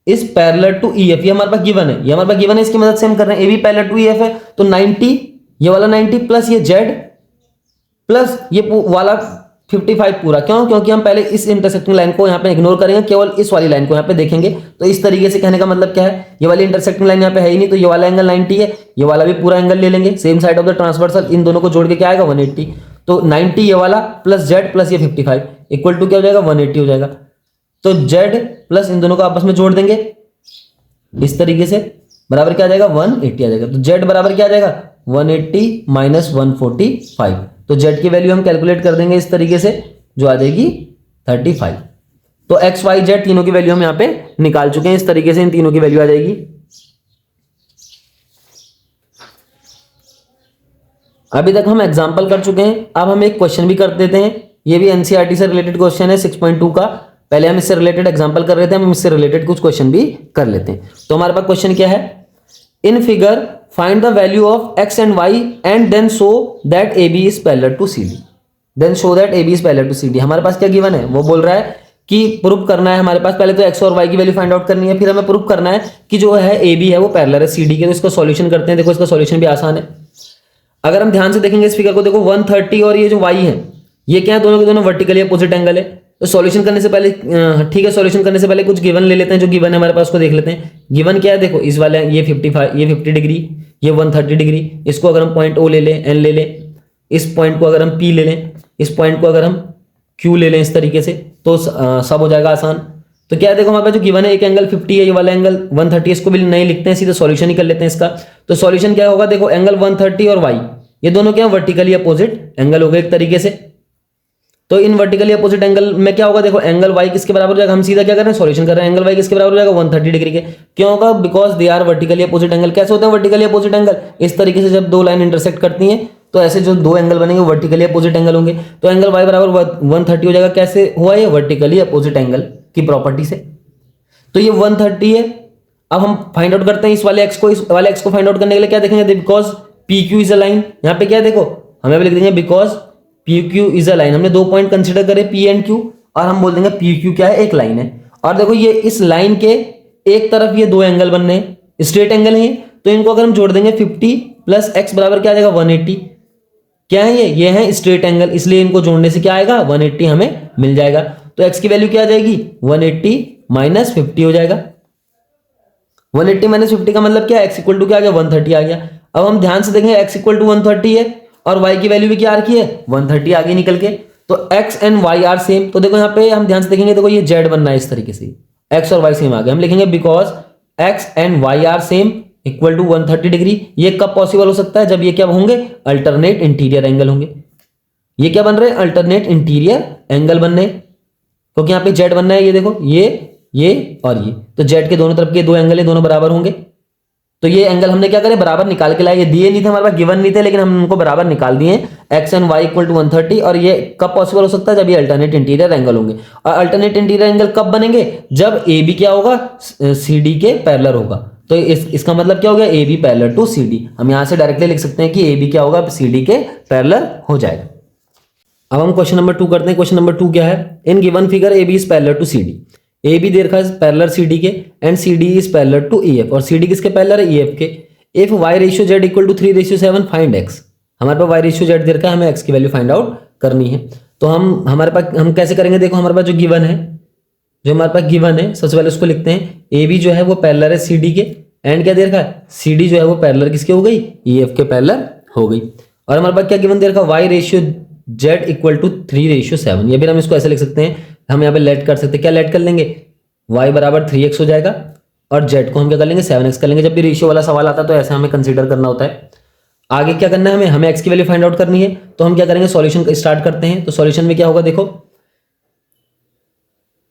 is parallel to E F, ये हमारे पास गिवन है, ये हमारे पास गिवन है, इसकी मदद से हम कर रहे हैं। A B parallel to E F है, तो 90 ये वाला 90 प्लस ये जेड प्लस ये वाला 55 पूरा। क्यों, क्योंकि हम पहले इस इंटरसेक्टिंग लाइन को यहाँ पे इग्नोर करेंगे, केवल इस वाली लाइन को यहाँ पे देखेंगे। तो इस तरीके से कहने का मतलब क्या है, ये वाली इंटरसेक्टिंग लाइन यहाँ पे है ही नहीं, तो ये वाला एंगल 90 है, ये वाला भी पूरा एंगल ले लेंगे, same side of the transversal. इन दोनों को जोड़ के क्या आएगा, 180। तो 90 ये वाला प्लस जेड प्लस ये 55 इक्वल टू क्या हो जाएगा, 180 हो जाएगा। तो जेड प्लस इन दोनों को आपस में जोड़ देंगे इस तरीके से, बराबर क्या आ जाएगा, 180 आ जाएगा। तो जेड बराबर क्या आ जाएगा, 180 माइनस 145। तो जेड की वैल्यू हम कैलकुलेट कर देंगे इस तरीके से, जो आ जाएगी 35। तो एक्स वाई जेड तीनों की वैल्यू हम यहां पे निकाल चुके हैं, इस तरीके से इन तीनों की वैल्यू आ जाएगी। अभी तक हम एग्जांपल कर चुके हैं, अब हम एक क्वेश्चन भी कर देते हैं। ये भी एनसीईआरटी से रिलेटेड क्वेश्चन है 6.2 का। पहले हम इससे रिलेटेड एग्जांपल कर रहे थे, हम इससे रिलेटेड कुछ क्वेश्चन भी कर लेते हैं। तो हमारे पास क्वेश्चन क्या है, in figure find the value of X and Y and then show that A B is parallel to C D. Then show that A B is parallel to C D. हमारे पास क्या given है, वो बोल रहा है कि proof करना है हमारे पास, पहले तो एक्स और वाई की वैल्यू फाइंड आउट करनी है, फिर हमें प्रूफ करना है कि जो है ए बी है वो पैरेलल है सी डी के। तो इसका सॉल्यूशन करते हैं। देखो इसका सॉल्यूशन भी आसान है। अगर हम ध्यान से देखेंगे इस फिगर को, देखो 130 और ये जो y है ये क्या है, दोनों के दोनों वर्टिकली अपोजिट एंगल है। तो सॉल्यूशन करने से पहले ठीक है, सॉल्यूशन करने से पहले कुछ गिवन ले लेते हैं, जो गिवन है हमारे पास उसको देख लेते हैं। गिवन क्या है, देखो इस वाले ये 55, ये 50 डिग्री, ये 130 डिग्री। इसको अगर हम पॉइंट ओ ले लें, एन ले लें, इस पॉइंट को अगर हम पी ले लें, इस पॉइंट को अगर हम क्यू ले लें इस तरीके से, तो सब हो जाएगा आसान। तो क्या है, देखो हमारे पास जो गिवन है, एक एंगल 50 है, ये वाला एंगल 130, इसको भी नहीं लिखते हैं, सीधे सॉल्यूशन ही कर लेते हैं इसका। तो सॉल्यूशन क्या होगा, देखो एंगल 130 और y ये दोनों क्या वर्टिकली अपोजिट एंगल हो गए एक तरीके से। तो इन वर्टिकली अपोजिट एंगल में क्या होगा, देखो एंगल y किसके बराबर हो जाएगा, हम सीधा क्या कर रहे हैं, सॉल्यूशन कर रहे हैं। एंगल y किसके बराबर हो जाएगा, 130 डिग्री के। क्यों होगा, because they are vertically opposite angle. कैसे होते हैं वर्टिकली अपोजिट एंगल, इस तरीके से जब दो लाइन इंटरसेक्ट करती हैं तो ऐसे जो दो एंगल बनेंगे वर्टिकली अपोजिट एंगल होंगे। तो एंगल y बराबर 130 हो जाएगा। कैसे हुआ ये, वर्टिकली अपोजिट एंगल की प्रॉपर्टी से। तो ये 130 है। अब हम फाइंड आउट करते हैं इस वाले x को, इस वाले x को फाइंड आउट करने के लिए क्या देखेंगे, because P Q is a line. यहाँ पे क्या है, देखो हमें लिख देंगे because P Q is a line. हमने दो पॉइंट कंसिडर करे पी एंड क्यू, और हम बोल देंगे पी क्यू क्या है, एक लाइन है। और देखो ये इस लाइन के एक तरफ ये दो एंगल बनने हैं, स्ट्रेट एंगल है, तो इनको अगर हम जोड़ देंगे 50 प्लस एक्स बराबर क्या आ जाएगा, 180। क्या है ये है स्ट्रेट एंगल, इसलिए इनको जोड़ने से क्या आएगा, 180 हमें मिल जाएगा। तो एक्स की वैल्यू क्या आ जाएगी, 180 माइनस 50 हो जाएगा। 180 माइनस 50 का मतलब क्या है, एक्स इक्वल टू क्या आ गया, 130 आ गया। अब हम ध्यान से देखेंगे x इक्वल टू 130 है और y की वैल्यू भी क्या आ रखी है, 130 आगे निकल के। तो x and y are same. तो देखो यहाँ पे हम ध्यान से देखेंगे, देखो ये z बनना है इस तरीके से, x और y सेम आ गए। हम लिखेंगे because x and y are same equal to 130 degree. ये कब पॉसिबल हो सकता है, जब ये क्या होंगे, अल्टरनेट इंटीरियर एंगल होंगे। ये क्या बन रहे हैं, अल्टरनेट इंटीरियर एंगल बन रहे हैं, क्योंकि यहाँ पे z बनना है। ये देखो ये और ये, तो z के दोनों तरफ के दो एंगल है, दोनों बराबर होंगे। तो ये एंगल हमने क्या करे, बराबर निकाल के लाए। ये दिए नहीं थे हमारे पास, गिवन नहीं थे, लेकिन हम उनको बराबर निकाल दिए। X and y equal to 130। और ये कब पॉसिबल हो सकता है, जब ये अल्टरनेट इंटीरियर एंगल होंगे। और अल्टरनेट इंटीरियर एंगल कब बनेंगे, जब ए बी क्या होगा, सी डी के पैरेलल होगा। तो इसका मतलब क्या हो गया, A B parallel to C D. हम यहां से डायरेक्टली लिख सकते हैं कि ए बी क्या होगा, सी डी के पैरेलल हो जाएगा। अब हम क्वेश्चन नंबर 2 करते हैं। क्वेश्चन नंबर 2 क्या है, in given figure A B is parallel to C D. A B दे रखा है पैरेलल सी डी के, and C D is parallel to E F. और सी डी किसके पैरेलल है, ई एफ के। If Y ratio Z equal to 3:7 find X. हमारे पास वाई रेशियो जेड दे रखा है, हमें एक्स की वैल्यू फाइंड आउट करनी है। तो हमारे पास हम कैसे करेंगे, देखो हमारे पास जो गिवन है, सबसे पहले उसको लिखते हैं। ए बी जो है वो पैरेलल है सी डी के, एंड क्या दे रखा है, सी डी जो है वो पैरेलल किसके हो गई, ई एफ के पैरेलल हो गई। और हमारे पास क्या गिवन दे रखा है, y ratio Z equal to 3:7। या फिर हम इसको ऐसे लिख सकते हैं, हम यहाँ पे लेट कर सकते हैं। क्या लेट कर लेंगे, y बराबर 3x हो जाएगा, और z को हम क्या कर लेंगे, 7x कर लेंगे। जब भी रेशियो वाला सवाल आता है तो ऐसे हमें कंसीडर करना होता है। आगे क्या करना है, हमें x की वैल्यू फाइंड आउट करनी है। तो हम क्या करेंगे, सॉल्यूशन स्टार्ट करते हैं। तो सॉल्यूशन में क्या होगा, देखो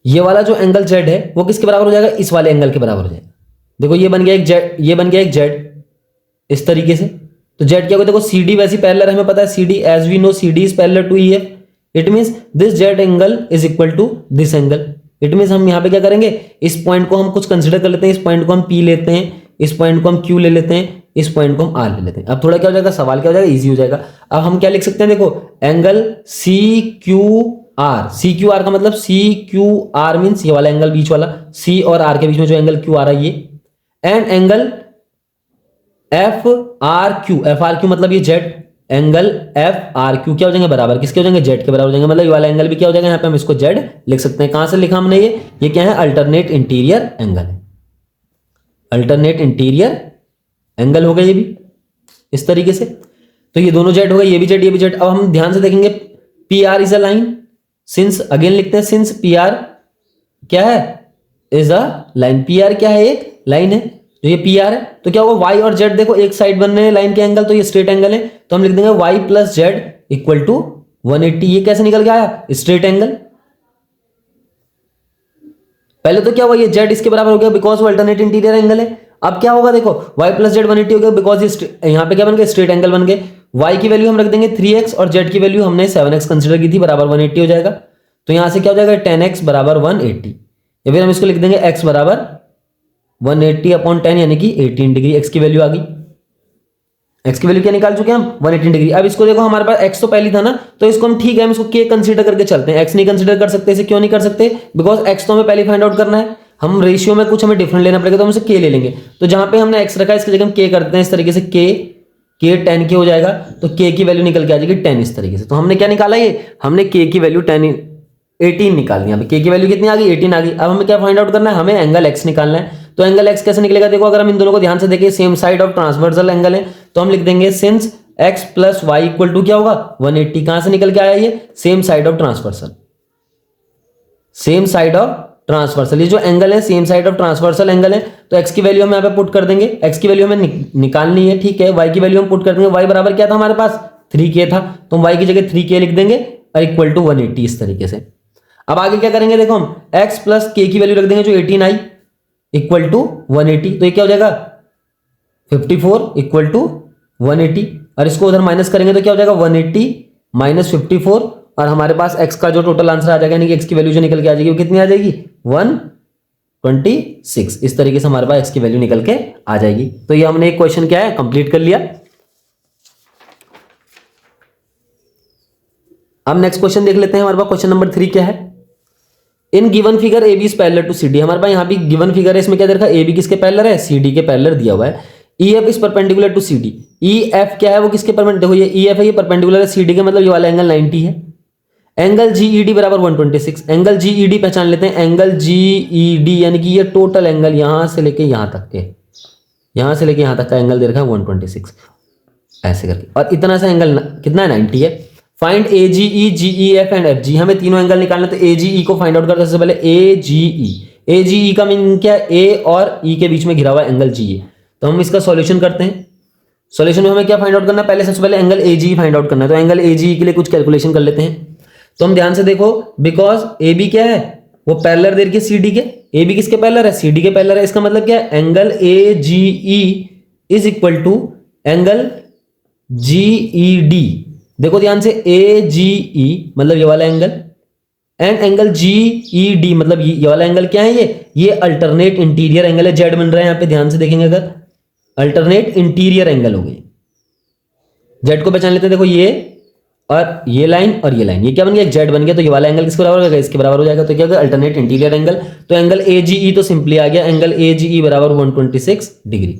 ये वाला जो एंगल z है वो किसके बराबर हो जाएगा, इस वाले एंगल के बराबर हो जाएगा। देखो ये बन गया एक z, ये बन गया एक z इस तरीके से। तो z क्या होगा, देखो CD वैसी पैरेलल है, हमें पता है CD, as we know CD is parallel to EF। It means this z angle is equal to this angle. It means हम यहाँ पे क्या करेंगे, इस पॉइंट को हम कुछ कंसीडर कर लेते हैं। इस पॉइंट को हम P लेते हैं, इस पॉइंट को हम Q ले लेते हैं, इस पॉइंट को हम R ले लेते हैं। अब थोड़ा क्या हो जाएगा, सवाल क्या हो जाएगा, इजी हो जाएगा। अब हम क्या लिख सकते हैं, देखो एंगल CQR। CQR का मतलब CQR मींस ये वाला एंगल बीच वाला, C और R के बीच में जो एंगल Q आ रहा है ये। एंड एंगल FRQ, FRQ मतलब ये Z, एंगल FRQ क्या हो जाएंगे, बराबर किसके हो जाएंगे, Z के बराबर हो जाएंगे। मतलब ये वाला एंगल भी क्या हो जाएगा, यहाँ पे हम इसको Z लिख सकते हैं। कहां से लिखा हमने, ये क्या है, अल्टरनेट इंटीरियर एंगल है। अल्टरनेट इंटीरियर एंगल हो गया ये भी इस तरीके से। तो ये दोनों Z हो गए, ये भी Z, ये भी Z। अब हम ध्यान से देखेंगे, PR is a line, since again लिखते हैं, सिंस PR क्या है, इज अ लाइन। PR क्या है, एक लाइन है। तो ये PR है, तो क्या होगा, y और z देखो एक साइड बन रहे हैं लाइन के एंगल, तो ये स्ट्रेट एंगल है। तो हम लिख देंगे y plus z equal to 180। ये कैसे निकल के आया, स्ट्रेट एंगल। पहले तो क्या हुआ, ये z इसके बराबर हो गया बिकॉज वो अल्टरनेट इंटीरियर एंगल है। अब क्या होगा, देखो y प्लस z 180 हो गया बिकॉज ये यहाँ पे क्या बन गया, स्ट्रेट एंगल बन गए। y की वैल्यू हम रख देंगे 3x, और z की वैल्यू हमने 7x कंसिडर की थी, बराबर 180 हो जाएगा। तो यहां से क्या हो जाएगा, 10x बराबर 180। या फिर हम इसको लिख देंगे x बराबर 180/10 यानी कि 18 डिग्री। x की वैल्यू आ गई, x की वैल्यू क्या निकाल चुके हैं हम, 118 डिग्री। अब इसको देखो, हमारे पास x तो पहले था ना, तो इसको हम ठीक है, हम इसको k कंसीडर करके चलते हैं। x नहीं कंसीडर कर सकते, इसे क्यों नहीं कर सकते, बिकॉज x तो हमें पहले फाइंड आउट करना है। हम रेशियो में कुछ हमें डिफरेंट लेना पड़ेगा, तो हम इसे k ले लेंगे। तो जहां पे हमने x रखा है इसकी जगह हम k करते हैं, इस तरीके से k 10 के हो जाएगा। तो k की वैल्यू निकल के आ जाएगी 10 इस तरीके से। तो हमने क्या निकाला, ये हमने k की वैल्यू 18 निकालनी है। k की वैल्यू कितनी आ गई, 18 आ गई। अब हमें क्या फाइंड आउट करना है, हमें एंगल x निकालना है। तो एंगल x कैसे निकलेगा, देखो अगर हम इन दोनों को ध्यान से देखें, same side of transversal angle है, तो हम लिख देंगे since x plus y equal to क्या होगा, 180। कहां से निकल के आया, ये same side of transversal, same side of transversal. ये जो एंगल है same side of transversal angle है। तो x की वैल्यू हम यहाँ पे पुट कर देंगे, x की वैल्यू हमें निकालनी है, ठीक है। y की वैल्यू हम पुट कर देंगे, y बराबर क्या था हमारे पास, 3k था, तो हम y की जगह 3k लिख देंगे और इक्वल टू 180 इस तरीके से। अब आगे क्या करेंगे, देखो हम x प्लस k की वैल्यू रख देंगे जो 18 आई इक्वल टू 180। तो ये क्या हो जाएगा, 54 इक्वल टू 180। और इसको उधर माइनस करेंगे तो क्या हो जाएगा, 180 माइनस 54। और हमारे पास x का जो टोटल आंसर आ जाएगा, यानी कि x की वैल्यू जो निकल के आ जाएगी वो कितनी आ जाएगी, 126। इस तरीके से हमारे पास x की वैल्यू निकल के आ जाएगी। तो ये हमने एक क्वेश्चन क्या है, कंप्लीट कर लिया। अब नेक्स्ट क्वेश्चन देख लेते हैं। हमारे पास क्वेश्चन नंबर 3 क्या है, in given figure A B is parallel to C D. हमारे पास यहाँ भी गिवन फिगर है, इसमें क्या देखा, ए बी किसके पैरेलल है, सी डी के पैरेलल दिया हुआ है। E F is perpendicular to C D. E F क्या है, वो किसके परपेंडिकुलर, देखो ये ई एफ है, ये परपेंडिकुलर है सी डी के, मतलब ये वाला एंगल 90 है। एंगल जी ई डी बराबर 126। एंगल जी ई डी पहचान लेते हैं, एंगल जी ई डी यानी कि ये टोटल एंगल यहां से लेके यहां तक के, यहां से लेके यहां तक का एंगल दे रखा है 126 ऐसे करके। और इतना सा एंगल कितना है, 90 है। Find A G E, G E F and F G. हमें तीनों एंगल निकालना, तो ए जी ई को फाइंड आउट करते हैं सबसे पहले। ए जी ई, ए जी ई का मीनिंग क्या है, ए और ई के बीच में घिरा हुआ एंगल जी है। तो हम इसका सॉल्यूशन करते हैं। सॉल्यूशन में हमें क्या फाइंड आउट करना है, पहले सबसे पहले angle A G find out करना है। तो एंगल ए जी के लिए कुछ कैलकुलेशन कर लेते हैं। तो हम ध्यान से देखो, बिकॉज ए बी क्या है, वो पैरेलल दे रखी है सी डी के। ए बी किसके पैरेलल है, सी डी के पैरेलल है। इसका मतलब क्या है, angle A G E is equal to angle GED। देखो ध्यान से, AGE मतलब ये वाला एंगल, एंड एंगल GED मतलब ये वाला एंगल क्या है, ये अल्टरनेट इंटीरियर एंगल है। जेड बन रहा है यहाँ पे, ध्यान से देखेंगे अगर, अल्टरनेट इंटीरियर एंगल हो गई। जेड को पहचान लेते हैं, देखो ये और ये लाइन और ये लाइन, ये क्या बन गया, जेड बन गया। तो ये वाला एंगल किसके बराबर हो जाएगा, इसके बराबर हो जाएगा। तो क्या होगा, अल्टरनेट इंटीरियर एंगल। तो एंगल AGE तो सिंपली आ गया, एंगल AGE बराबर 126 डिग्री।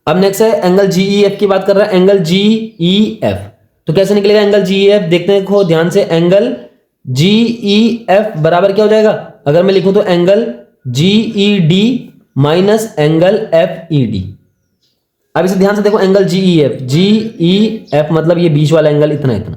अब नेक्स्ट है एंगल GEF की बात कर रहा है, एंगल GEF तो कैसे निकलेगा एंगल GEF, देखते हैं, देखो ध्यान से, एंगल GEF बराबर क्या हो जाएगा, अगर मैं लिखूं तो angle GED minus angle FED। अब इसे ध्यान से देखो, एंगल GEF मतलब ये बीच वाला एंगल इतना इतना,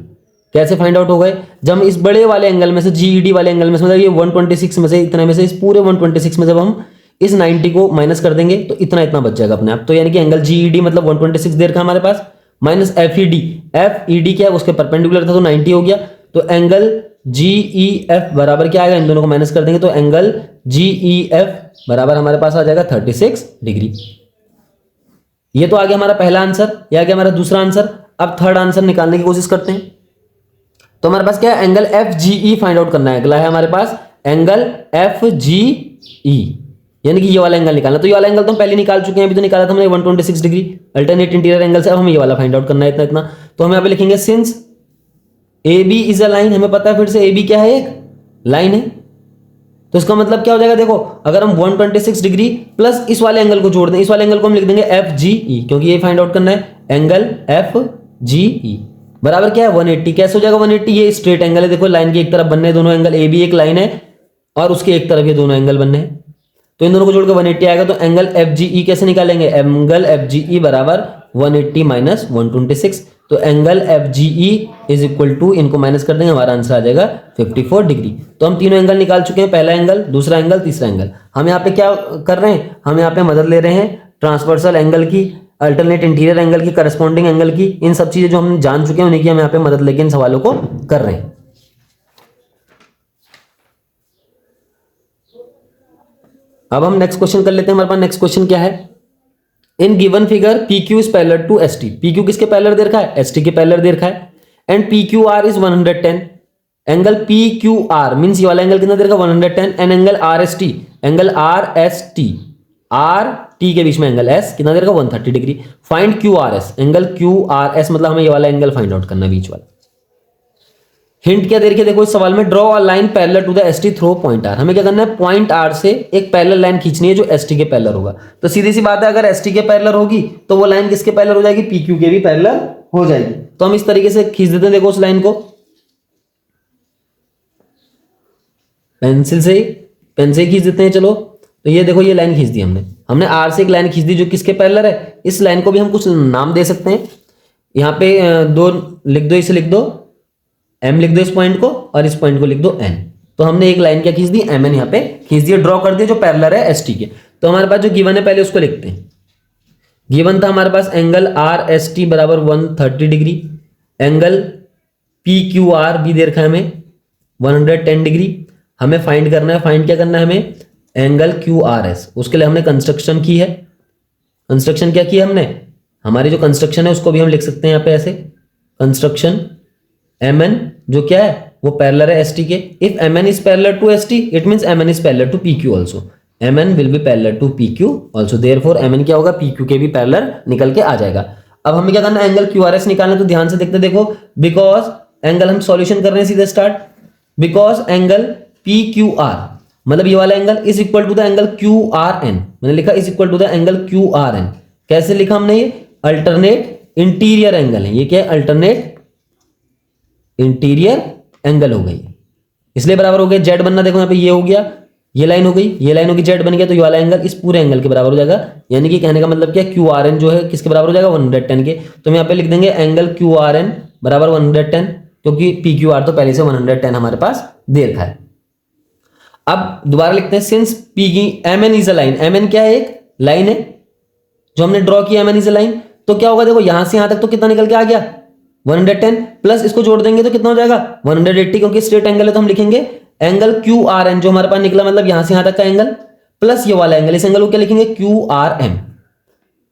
कैसे फाइंड आउट हो गए, जब हम इस बड़े वाले एंगल में से, GED वाले एंगल में से, मतलब ये 126 में से, इतना में से, इस पूरे 126 में जब हम इस 90 को माइनस कर देंगे तो इतना इतना बच जाएगा अपने आप। तो यानी कि एंगल GED मतलब 126 दे रखा हमारे पास, माइनस FED क्या है, उसके परपेंडिकुलर था तो 90 हो गया। तो एंगल GEF बराबर क्या आएगा, इन दोनों को माइनस कर देंगे तो एंगल GEF बराबर हमारे पास आ जाएगा 36 डिग्री। ये तो आ गया हमारा पहला आंसर, ये आ गया हमारा दूसरा आंसर। अब थर्ड आंसर निकालने की कोशिश करते हैं। तो हमारे पास क्या है, एंगल FGE फाइंड आउट करना है। अगला है हमारे पास एंगल FGE, यानी कि ये वाला एंगल निकालना। तो ये वाला एंगल तो हम पहले निकाल चुके हैं, अभी तो निकाला था हमने 126 डिग्री अल्टरनेट इंटीरियर एंगल से। अब हमें ये वाला फाइंड आउट करना है इतना इतना। तो हम यहाँ पे लिखेंगे since AB is a line, हमें पता है फिर से AB क्या है, एक लाइन है। तो इसका मतलब क्या हो जाएगा, देखो अगर हम 126 डिग्री प्लस इस वाले एंगल को जोड़ दें, इस वाले एंगल को हम लिख देंगे FGE, क्योंकि ये फाइंड आउट करना है एंगल FGE बराबर क्या है 180। कैसे हो जाएगा 180, ये स्ट्रेट एंगल है, देखो लाइन की एक तरफ बनने दोनों एंगल, AB एक लाइन है और उसके एक तरफ ये दोनों एंगल बनने हैं, तो इन दोनों को जोड़कर 180 आएगा। तो एंगल FGE कैसे निकालेंगे, एंगल FGE बराबर 180 माइनस 126। तो एंगल FGE इज इक्वल टू, इनको माइनस कर देंगे, हमारा आंसर आ जाएगा 54 डिग्री। तो हम तीनों एंगल निकाल चुके हैं, पहला एंगल, दूसरा एंगल, तीसरा एंगल। हम यहाँ पे क्या कर रहे हैं, हम यहाँ पे मदद ले रहे हैं ट्रांसवर्सल एंगल की, अल्टरनेट इंटीरियर एंगल की, करस्पॉन्डिंग एंगल की, इन सब चीजें जो हम जान चुके हैं उन्हीं की हम यहाँ पे मदद लेके इन सवालों को कर रहे हैं। अब हम नेक्स्ट क्वेश्चन कर लेते हैं। हमारे पास नेक्स्ट क्वेश्चन क्या है, in given figure PQ is parallel to ST। PQ किसके पैरेलल दे रखा है, ST के पैरेलल दे रखा है। And PQR is 110। Angle PQR means ये वाला एंगल कितना दे रखा है 110। And angle RST, angle RST, RT के बीच में एंगल S कितना दे रखा है 130 degree. Find QRS, angle QRS मतलब हमें ये वाला एंगल फाइंड आउट करना है, बीच वाला। हिंट क्या दे रखी है, देखो इस सवाल में, draw a line parallel to the ST through point R। हमें क्या करना है, पॉइंट R से एक पैरेलल लाइन खींचनी है जो ST के पैरेलल होगा। तो सीधी सी बात है, अगर ST के पैरेलल होगी तो वो लाइन किसके पैरेलल हो जाएगी, PQ के भी पैरेलल हो जाएगी। तो हम इस तरीके से खींच देते हैं, देखो उस लाइन को पेंसिल से खींच देते हैं। चलो तो ये देखो, ये लाइन खींच दी हमने R से एक लाइन खींच दी जो किसके पैरेलल है। इस लाइन को भी हम कुछ नाम दे सकते हैं, यहाँ पे दो लिख दो, इसे लिख दो M, लिख दो इस पॉइंट को, और इस पॉइंट को लिख दो N। तो हमने एक लाइन क्या खींच दी, MN यहाँ पे खींच दिया, ड्रॉ कर दिया जो पैरेलल है ST के। तो हमारे पास जो गिवन है पहले उसको लिखते हैं। गिवन था हमारे पास एंगल RST बराबर 130 डिग्री, एंगल PQR भी दे रखा है हमें 110 डिग्री। हमें फाइंड करना है, फाइंड क्या करना है हमें, एंगल QRS। उसके लिए हमने कंस्ट्रक्शन की है। कंस्ट्रक्शन क्या किया हमने, हमारी जो कंस्ट्रक्शन है उसको भी हम लिख सकते हैं यहाँ पे ऐसे, कंस्ट्रक्शन MN जो क्या है वो पैरेलल है ST के। If MN is parallel to ST it means MN is parallel to PQ also. MN will be parallel to PQ also, therefore MN क्या होगा, PQ के भी पैरेलल निकल के आ जाएगा। अब हमें क्या करना है, एंगल QRS निकालना। तो ध्यान से देखते देखो, बिकॉज एंगल हम सॉल्यूशन कर रहे हैं सीधे स्टार्ट, बिकॉज एंगल PQR मतलब ये वाला angle is equal to the angle QRN। मैंने लिखा is equal to the angle QRN। कैसे लिखा हमने, ये अल्टरनेट इंटीरियर एंगल है। ये क्या है, अल्टरनेट इंटीरियर एंगल हो गई, इसलिए बराबर हो गया जेड बनना। देखो यहाँ पे ये हो गया, ये लाइन हो गई, ये लाइन होगी, जेड बन गया। तो ये वाला एंगल इस पूरे एंगल के बराबर हो जाएगा। यानी कि कहने का मतलब क्या, QRN जो है किसके बराबर हो जाएगा 110 के। तो हम यहाँ पे लिख देंगे एंगल QRN बराबर 110, क्योंकि PQR तो पहले से 110 हमारे पास दे रखा है। अब दोबारा लिखते हैं, since MN is a line. MN क्या है, एक लाइन है जो हमने ड्रॉ किया, MN इज अ लाइन। तो क्या होगा, देखो यहां से यहां तक तो कितना निकल के आ गया 110, प्लस इसको जोड़ देंगे तो कितना हो जाएगा 180, क्योंकि स्ट्रेट एंगल है। तो हम लिखेंगे एंगल QRN जो हमारे पास निकला, मतलब यहां से यहां तक का एंगल, प्लस ये वाला एंगल, इस एंगल को क्या लिखेंगे QRM।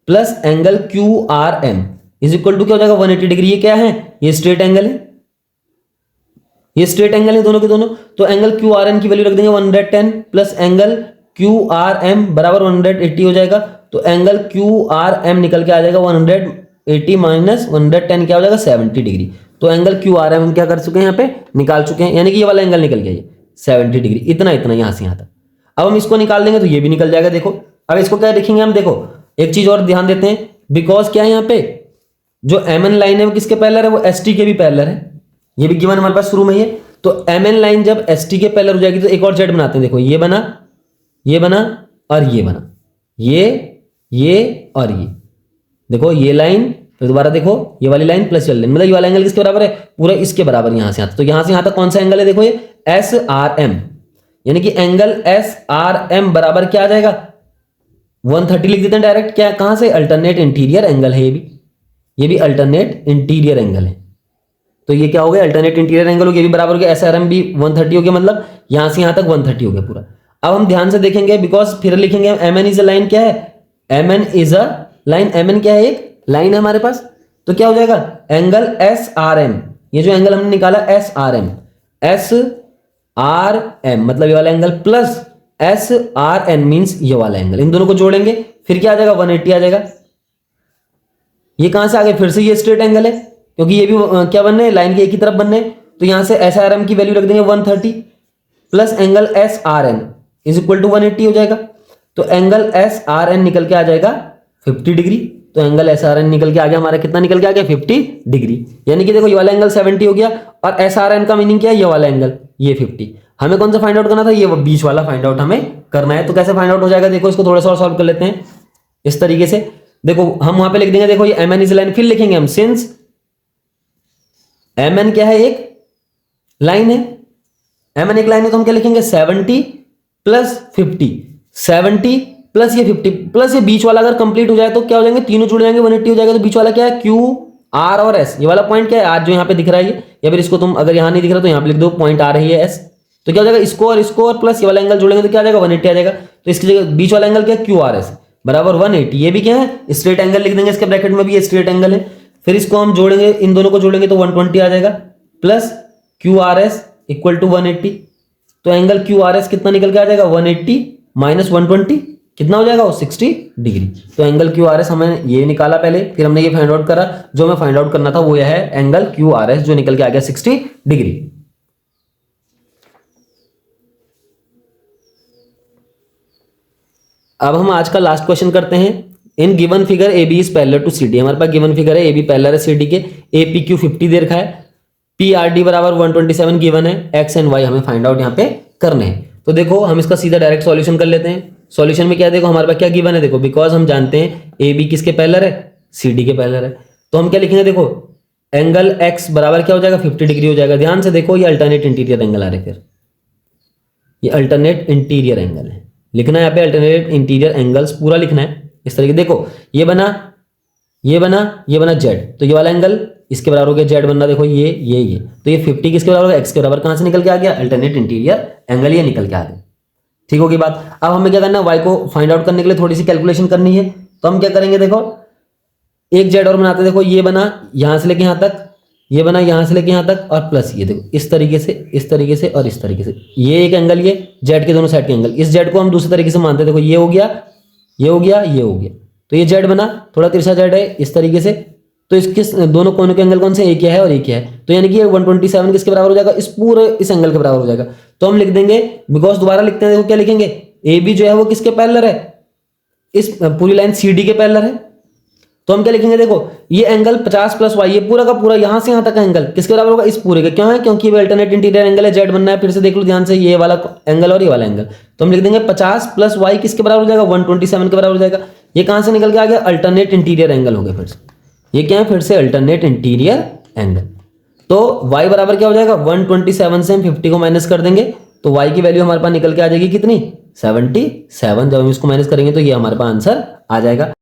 Plus angle Q R M is equal to क्या हो जाएगा 180 डिग्री। ये क्या है, ये स्ट्रेट एंगल है, ये स्ट्रेट एंगल है दोनों के दोनों। तो एंगल क्यू आर एन की वैल्यू रख देंगे 110 plus angle Q R M बराबर 180 हो जाएगा। तो एंगल क्यू आर एम निकल के आ जाएगा 180 माइनस 110 क्या हो जाएगा 70 डिग्री। तो एंगल क्यू आर एम हम क्या कर चुके हैं, यहाँ पे निकाल चुके हैं, यानी कि ये वाला एंगल निकल गया ये 70 डिग्री, इतना इतना यहाँ से यहाँ तक। अब हम इसको निकाल देंगे तो ये भी निकल जाएगा। देखो अब इसको क्या लिखेंगे हम, देखो एक चीज और ध्यान देते हैं, बिकॉज क्या है यहाँ पे जो एम एन लाइन है वो किसके पैरेलल है, वो एस टी के भी पैरेलल है। ये भी गिवन हमारे पास शुरू में ही है। तो एम एन लाइन जब एस टी के पैरेलल हो जाएगी तो एक और जेड बनाते हैं। देखो ये बना और ये बना, ये और ये। देखो ये लाइन, फिर दोबारा देखो ये वाली लाइन प्लस ये वाली लाइन, मतलब ये वाला एंगल किसके बराबर है, पूरा इसके बराबर यहां से यहां तक। तो यहां से यहां तक कौन सा एंगल है, देखो ये एस आर एम, यानी कि एंगल एस आर एम बराबर क्या आ जाएगा 130 लिख देते हैं डायरेक्ट। क्या, कहां से, अल्टरनेट इंटीरियर एंगल है ये भी अल्टरनेट इंटीरियर एंगल है। तो ये क्या हो गया, अल्टरनेट इंटीरियर एंगल हो गया, ये भी बराबर हो गया, एस आर एम भी 130 हो गया, मतलब यहां से यहां तक 130 हो गया पूरा। अब हम ध्यान से देखेंगे, बिकॉज फिर लिखेंगे M N is a line, क्या है M N is a line, M N क्या है, एक लाइन है हमारे पास। तो क्या हो जाएगा एंगल एस आर एम, ये जो एंगल हमने निकाला एस आर एम मतलब ये वाला angle plus S R N means ये वाला एंगल, इन दोनों को जोड़ेंगे फिर क्या आ जाएगा 180 आ जाएगा। ये कहां से आ गए, फिर से ये स्ट्रेट एंगल है, क्योंकि ये भी क्या बनने हैं, लाइन के एक ही तरफ बनने हैं। तो यहां से एस आर एम की वैल्यू रख देंगे 130 plus angle S R N is equal to 180 हो जाएगा। तो एंगल एस आर एन निकल के आ जाएगा 50 डिग्री। तो एंगल एस आर एन निकल के आ गया हमारा, कितना निकल के आ गया 50 डिग्री। यानी कि देखो ये वाला एंगल 70 हो गया और एस आर एन का मीनिंग क्या है, ये वाला एंगल ये 50। हमें कौन सा फाइंड आउट करना था, ये बीच वाला फाइंड आउट हमें करना है। तो कैसे फाइंड आउट हो जाएगा, देखो इसको थोड़ा सा और सॉल्व कर लेते हैं इस तरीके से। देखो हम वहां पे लिख देंगे, देखो ये एम एन इज लाइन, फिर लिखेंगे हम सिंस एम एन क्या है, एक लाइन है, एम एन एक लाइन है, तो हम क्या लिखेंगे 70 प्लस 50, 70 प्लस ये 50 प्लस ये बीच वाला अगर कंप्लीट हो जाए तो क्या हो जाएंगे, तीनों जुड़ जाएंगे 180 हो जाएगा। तो बीच वाला क्या है, क्यू आर और एस, ये वाला पॉइंट क्या है आज जो यहाँ पे दिख रहा है ये, या फिर इसको तुम अगर यहाँ नहीं दिख रहा तो यहाँ पे लिख दो पॉइंट आ रही है एस। तो क्या हो जाएगा, इसको और प्लस ये वाला एंगल जोड़ेंगे तो क्या आ जाएगा 180 आ जाएगा। तो इसकी जगह बीच वाला एंगल क्या है, क्यू आर एस बराबर 180। ये भी क्या है, स्ट्रेट एंगल लिख देंगे, इसके ब्रैकेट में भी ये स्ट्रेट एंगल है। फिर इसको हम जोड़ेंगे, इन दोनों को जोड़ेंगे तो 120 आ जाएगा plus Q R S equal to 180। तो एंगल क्यू आर एस कितना निकल के आ जाएगा 180 माइनस 120 कितना हो जाएगा वो 60 डिग्री। तो एंगल क्यू आर एस हमने ये निकाला पहले, फिर हमने ये फाइंड आउट करा, जो हमें फाइंड आउट करना था वो यह है एंगल क्यू आर एस जो निकल के आ गया 60 डिग्री। अब हम आज का लास्ट क्वेश्चन करते हैं। In given figure A B is parallel to C D, हमारे पास गिवन फिगर है ए बी पैरेलल है सी डी के, ए पी क्यू 50 दे रखा है, पी आर डी बराबर 127 गिवन है, एक्स एंड वाई हमें फाइंड आउट यहाँ पे करने हैं। तो देखो हम इसका सीधा डायरेक्ट सॉल्यूशन कर लेते हैं। सॉल्यूशन में क्या, देखो हमारे पास क्या गिवन है, देखो बिकॉज हम जानते हैं ए बी किसके पैरेलल है, सी डी के पैरेलल है। तो हम क्या लिखेंगे, देखो एंगल एक्स बराबर क्या हो जाएगा 50 डिग्री हो जाएगा। ध्यान से देखो ये अल्टरनेट इंटीरियर एंगल आ रहे, फिर ये अल्टरनेट इंटीरियर एंगल है, लिखना है यहाँ पे अल्टरनेट इंटीरियर एंगल्स पूरा लिखना है इस तरीके। देखो ये बना जेड, तो ये वाला एंगल इसके बराबर हो गया जेड बनना, देखो ये तो ये 50 किसके बराबर होगा, एक्स के बराबर। कहां से निकल के आ गया, अल्टरनेट इंटीरियर एंगल ये निकल के आ गया। ठीक होगी बात। अब हमें क्या करना है, वाई को फाइंड आउट करने के लिए थोड़ी सी कैलकुलेशन करनी है। तो हम क्या करेंगे, देखो एक जेड और बनाते, देखो ये बना यहां से लेके यहां तक, ये बना यहां से लेके यहां तक, और प्लस ये देखो इस तरीके से और इस तरीके से, ये एक एंगल, ये जेड के दोनों साइड के एंगल। इस जेड को हम दूसरे तरीके से मानते हैं, देखो ये हो गया, ये हो गया, ये हो गया, तो ये जेड बना, थोड़ा तिरछा जेड है इस तरीके से। तो इसके दोनों कोनों के एंगल कौन से, एक है और एक है, तो यानी कि ये 127 किसके बराबर हो जाएगा, इस पूरे इस एंगल के बराबर हो जाएगा। तो हम लिख देंगे, बिकॉज दोबारा लिखते हैं, देखो क्या लिखेंगे, ए बी जो है वो किसके पैरेलल है, इस पूरी लाइन सी डी के पैरेलल है। तो हम क्या लिखेंगे, देखो ये एंगल 50 प्लस वाई, ये पूरा का पूरा यहां से यहां तक का एंगल किसके बराबर होगा, इस पूरे का। क्यों है, क्योंकि ये अल्टरनेट इंटीरियर एंगल है, जेड बनना है। फिर से देख लो ध्यान से, ये वाला एंगल और ये वाला एंगल, तो हम लिख देंगे 50 प्लस वाई किसके बराबर हो जाएगा, 127 के बराबर हो जाएगा। ये कहां से निकल के आ गया, अल्टरनेट इंटीरियर एंगल हो गया। फिर से ये क्या है, फिर से अल्टरनेट इंटीरियर एंगल। तो y बराबर क्या हो जाएगा, 127 से हम 50 को माइनस कर देंगे, तो y की वैल्यू हमारे पास निकल के आ जाएगी कितनी, 77। जब हम इसको माइनस करेंगे तो ये हमारे पास आंसर आ जाएगा।